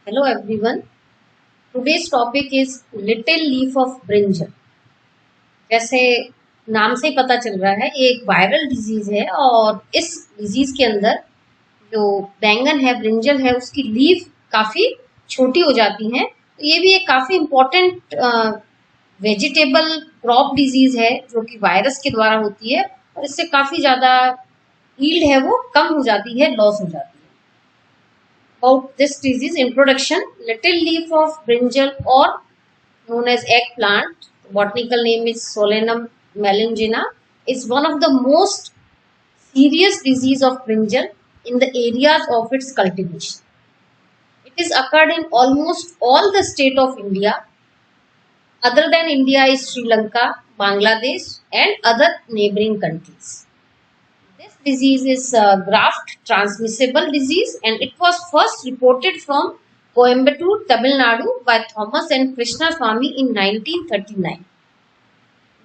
Hello everyone. Today's topic is little leaf of brinjal. जैसे नाम से ही पता चल रहा है ये एक वायरल डिजीज है और इस डिजीज के अंदर जो बैंगन है ब्रिंजल है उसकी लीफ काफी छोटी हो जाती हैं। तो ये भी एक काफी इम्पोर्टेंट वेजिटेबल क्रॉप डिजीज है जो कि वायरस के द्वारा होती है और इससे काफी ज्यादा यील्ड है वो कम हो जाती है, लॉस हो जाती है। About this disease introduction, little leaf of brinjal or known as eggplant, botanical name is Solanum melongena, is one of the most serious disease of brinjal in the areas of its cultivation. It is occurred in almost all the state of India. Other than India is Sri Lanka, Bangladesh and other neighboring countries. This disease is graft transmissible disease and it was first reported from Coimbatore, Tamil Nadu by Thomas and Krishna Swamy in 1939.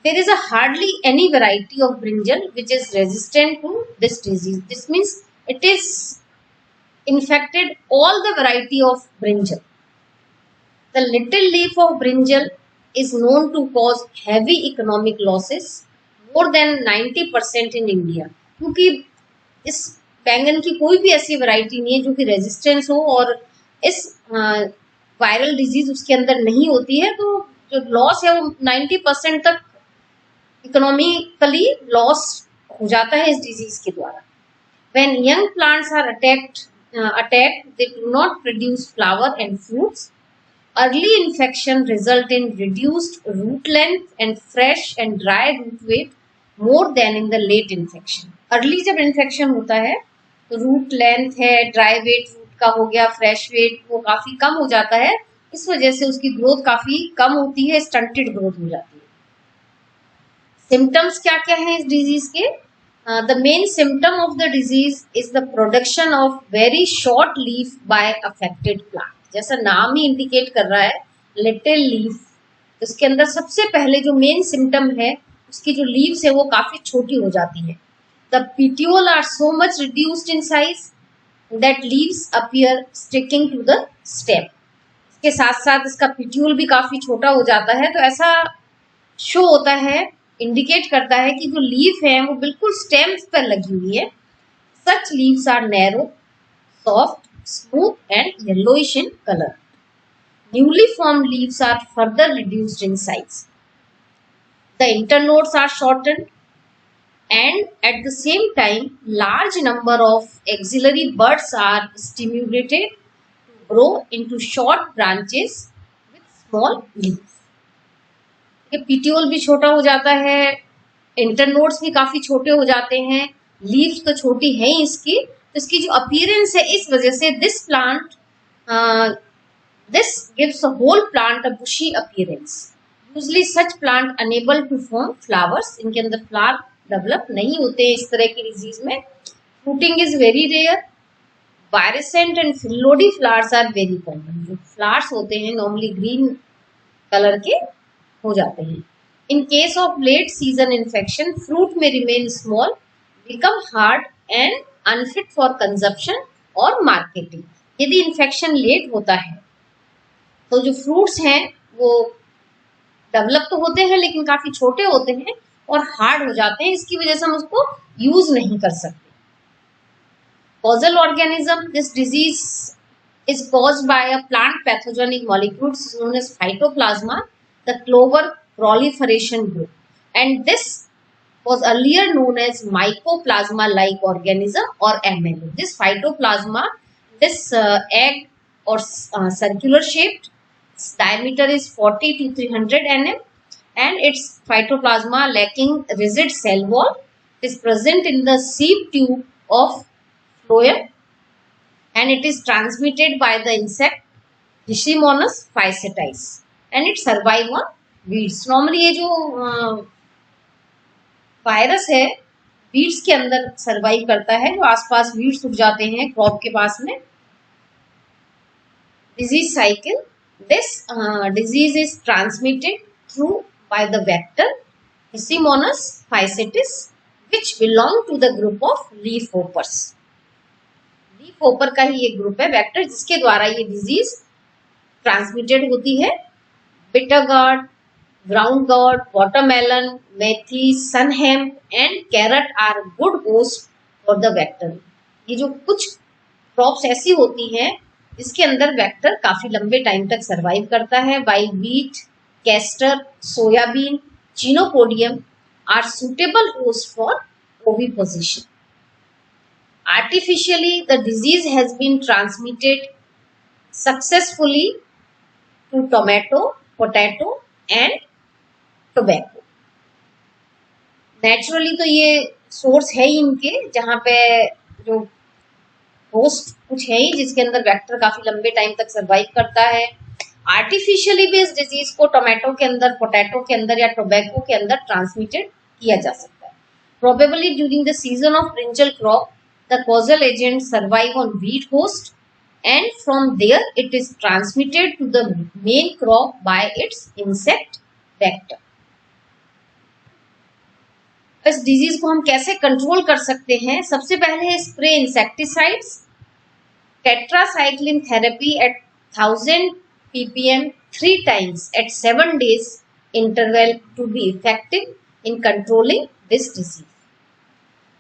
There is a hardly any variety of brinjal which is resistant to this disease. This means it is infected all the variety of brinjal. The little leaf of brinjal is known to cause heavy economic losses, more than 90% in India. क्योंकि इस बैंगन की कोई भी ऐसी variety नहीं है जो कि रेजिस्टेंस हो और इस वायरल डिजीज उसके अंदर नहीं होती है, तो जो लॉस है वो 90% तक इकोनॉमिकली लॉस हो जाता है इस डिजीज के द्वारा. When young plants are attacked, they do not produce flower and fruits. Early infection result in reduced root length and fresh and dry root weight more than in the late infection. Early जब infection होता है तो root length है, dry wait root का हो गया, fresh wait वो काफी कम हो जाता है. इस वजह से उसकी ग्रोथ काफी कम होती है, स्टंटेड ग्रोथ हो जाती है. सिम्टम्स क्या क्या है इस डिजीज के? The main symptom of the disease is the production of very short leaf by affected plant. जैसा नाम ही इंडिकेट कर रहा है लिटिल लीफ, इसके अंदर सबसे पहले जो मेन सिम्टम है उसकी जो लीव्स है वो काफी छोटी हो जाती है. The petiole are so much reduced in size that leaves appear sticking to the stem. इसके साथ साथ इसका petiole भी काफी छोटा हो जाता है, तो ऐसा शो होता है, इंडिकेट करता है कि जो लीफ है वो बिल्कुल स्टेम्स पर लगी हुई है. Such leaves are narrow, soft, smooth and yellowish in color. Newly formed leaves are further reduced in size. The internodes are shortened and at the same time large number of axillary buds are stimulated to grow into short branches with small leaves. ये petiole भी छोटा हो जाता है, internodes भी काफी छोटे हो जाते हैं, लीव्स तो छोटी है ही इसकी, तो इसकी जो अपीयरेंस है इस वजह से this plant this gives a whole plant a bushy appearance. Usually such plant unable to form flowers. इनके अंदर फ्लावर डेवलप नहीं होते हैं इस तरह की डिजीज में. Fruiting is very rare. Virescent and phyllody flowers are very common. जो फ्लावर्स होते हैं नॉर्मली ग्रीन कलर के हो जाते हैं. In case of late season infection fruit में remain small, become hard and unfit for consumption और मार्केटिंग. यदि इन्फेक्शन लेट होता है तो जो फ्रूट्स हैं वो डेवलप तो होते हैं लेकिन काफी छोटे होते हैं और हार्ड हो जाते हैं, इसकी वजह से हम उसको यूज नहीं कर सकते. Causal organism, this disease is caused by a plant pathogenic molecule known as phytoplasma, the clover proliferation group, and this was earlier known as mycoplasma like organism or MLO. This phytoplasma, this egg or circular shaped, its diameter is 40 to 300 nm and its phytoplasma lacking rigid cell wall is present in the seed tube of phloem and it is transmitted by the insect Ricimonus physetis and it survive on weeds. Normally ये जो virus है weeds के अंदर survive करता है, जो आसपास weeds उग जाते हैं क्रॉप के पास में. Disease cycle. This disease is transmitted through by the vector Ricimonus physetis which belong to the group of leaf hoppers. Leaf hopper का ही एक ग्रुप है वेक्टर जिसके द्वारा ये डिजीज ट्रांसमिटेड होती है। Bitter gourd, ground gourd, watermelon, methi, sun hemp and carrot are good host for the vector. ये जो कुछ क्रॉप्स ऐसी होती हैं जिसके अंदर वेक्टर काफी लंबे टाइम तक सरवाइव करता है। While wheat, castor, soybean, chenopodium are suitable host for oviposition. Artificially, the disease has been transmitted successfully to tomato, potato and tobacco. Naturally तो ये सोर्स है ही इनके, जहाँ पे जो होस्ट कुछ है ही जिसके अंदर वेक्टर काफी लंबे टाइम तक सरवाइव करता है। आर्टिफिशियली भी इस डिजीज को टोमेटो के अंदर, पोटैटो के अंदर या टोबैको के अंदर ट्रांसमिटेड किया जा सकता है। Probably during the season of brinjal crop the causal agents survive on wheat host and from there it is transmitted to the main crop by its insect vector. इस डिजीज को हम कैसे कंट्रोल कर सकते हैं? सबसे पहले है spray insecticides. Tetracycline therapy at 1000 ppm 3 times at 7 days interval to be effective in controlling this disease.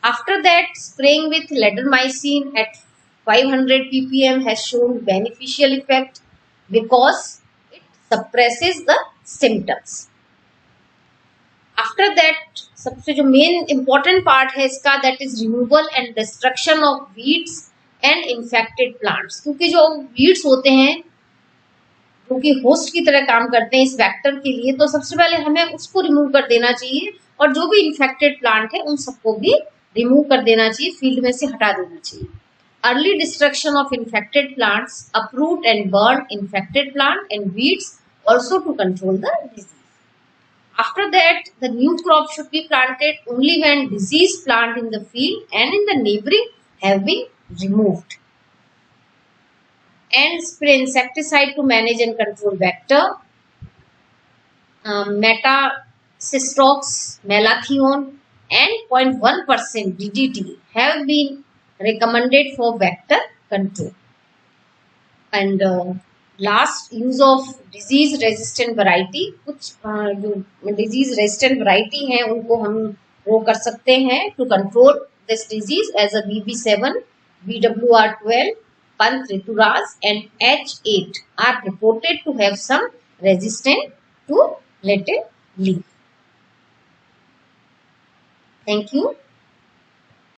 After that, spraying with ledamycin at 500 ppm has shown beneficial effect because it suppresses the symptoms. After that, सबसे जो main important part है इसका, that is removal and destruction of weeds and infected plants. क्योंकि जो weeds होते हैं जो कि होस्ट की तरह काम करते हैं इस वेक्टर के लिए, तो सबसे पहले हमें उसको रिमूव कर देना चाहिए और जो भी इन्फेक्टेड प्लांट है उन सबको भी रिमूव कर देना चाहिए, फील्ड में से हटा देना चाहिए। Early destruction of infected plants, uproot and burn infected plant and weeds also to control the disease. After that, the new crop should be planted only when diseased plant in the field and in the neighboring have been removed. And spray insecticide to manage and control vector. Metacistox, malathion and 0.1% DDT have been recommended for vector control. And last, use of disease resistant variety. कुछ जो disease resistant variety हैं उनको हम वो कर सकते हैं to control this disease as a BB7, BWR12, Panthrituraj and H8 are reported to have some resistance to little leaf. Thank you.